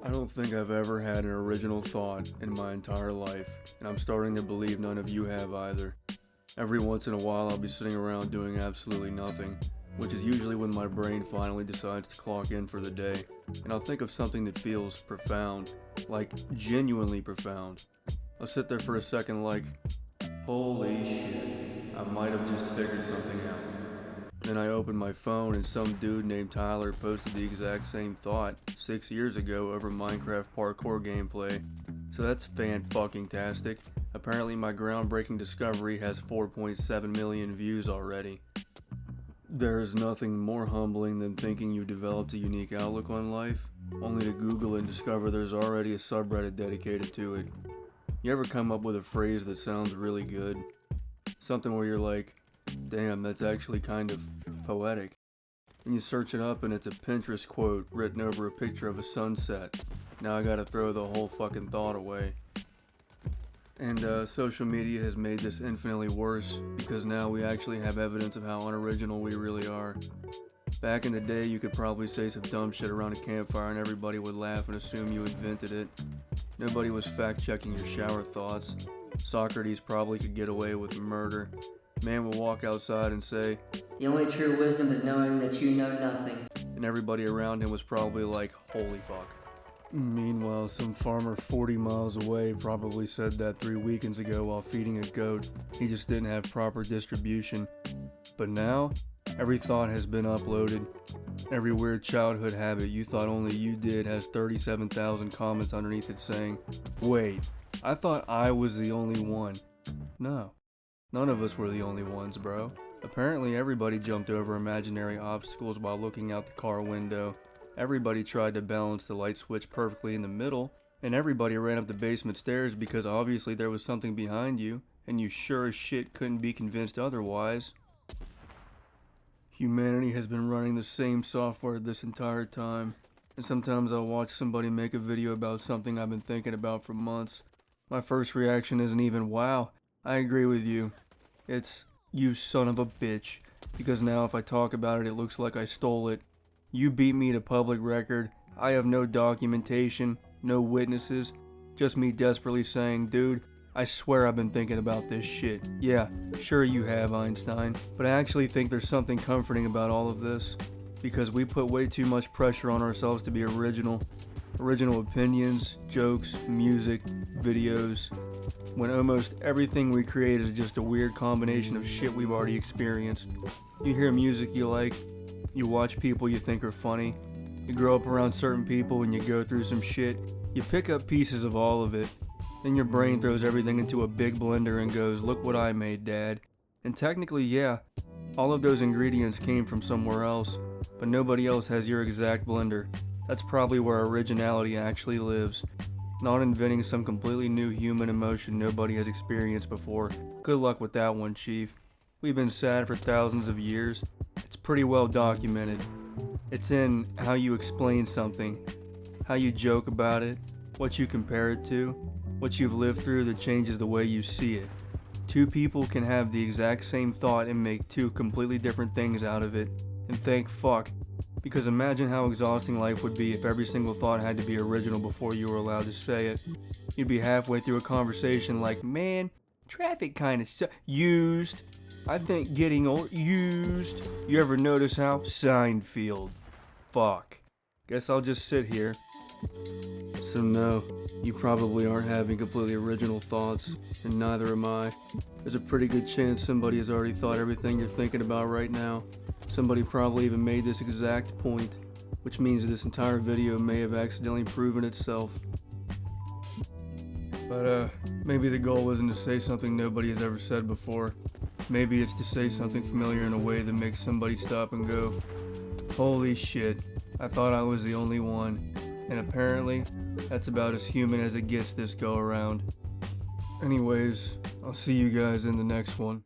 I don't think I've ever had an original thought in my entire life, and I'm starting to believe none of you have either. Every once in a while I'll be sitting around doing absolutely nothing, which is usually when my brain finally decides to clock in for the day, and I'll think of something that feels profound, like genuinely profound. I'll sit there for a second like, holy shit, I might have just figured something out. Then I open my phone and some dude named Tyler posted the exact same thought 6 years ago over Minecraft parkour gameplay. So that's fan-fucking-tastic. Apparently my groundbreaking discovery has 4.7 million views already. There is nothing more humbling than thinking you developed a unique outlook on life, only to Google and discover there's already a subreddit dedicated to it. You ever come up with a phrase that sounds really good? Something where you're like, damn, that's actually kind of poetic. And you search it up and it's a Pinterest quote written over a picture of a sunset. Now I gotta throw the whole fucking thought away. And social media has made this infinitely worse because now we actually have evidence of how unoriginal we really are. Back in the day, you could probably say some dumb shit around a campfire and everybody would laugh and assume you invented it. Nobody was fact-checking your shower thoughts. Socrates probably could get away with murder. Man would walk outside and say, "The only true wisdom is knowing that you know nothing." And everybody around him was probably like, holy fuck. Meanwhile, some farmer 40 miles away probably said that 3 weekends ago while feeding a goat. He just didn't have proper distribution. But now, every thought has been uploaded. Every weird childhood habit you thought only you did has 37,000 comments underneath it saying, wait, I thought I was the only one. No. None of us were the only ones, bro. Apparently everybody jumped over imaginary obstacles while looking out the car window. Everybody tried to balance the light switch perfectly in the middle, and everybody ran up the basement stairs because obviously there was something behind you, and you sure as shit couldn't be convinced otherwise. Humanity has been running the same software this entire time, and sometimes I'll watch somebody make a video about something I've been thinking about for months. My first reaction isn't even, wow, I agree with you. It's, you son of a bitch, because now if I talk about it, it looks like I stole it. You beat me to public record. I have no documentation, no witnesses, just me desperately saying, dude, I swear I've been thinking about this shit. Yeah, sure you have, Einstein, but I actually think there's something comforting about all of this, because we put way too much pressure on ourselves to be original. Original opinions, jokes, music, videos, when almost everything we create is just a weird combination of shit we've already experienced. You hear music you like, you watch people you think are funny, you grow up around certain people and you go through some shit, you pick up pieces of all of it, then your brain throws everything into a big blender and goes, look what I made, Dad. And technically, yeah, all of those ingredients came from somewhere else, but nobody else has your exact blender. That's probably where originality actually lives. Not inventing some completely new human emotion nobody has experienced before. Good luck with that one, Chief. We've been sad for thousands of years. It's pretty well documented. It's in how you explain something, how you joke about it, what you compare it to, what you've lived through that changes the way you see it. Two people can have the exact same thought and make two completely different things out of it. And thank fuck. Because imagine how exhausting life would be if every single thought had to be original before you were allowed to say it. You'd be halfway through a conversation like, man, traffic kinda used. I think getting old, used. You ever notice how? Seinfeld. Fuck. Guess I'll just sit here. So no, you probably aren't having completely original thoughts, and neither am I. There's a pretty good chance somebody has already thought everything you're thinking about right now. Somebody probably even made this exact point, which means that this entire video may have accidentally proven itself. But maybe the goal isn't to say something nobody has ever said before. Maybe it's to say something familiar in a way that makes somebody stop and go, holy shit, I thought I was the only one. And apparently, that's about as human as it gets this go around. Anyways, I'll see you guys in the next one.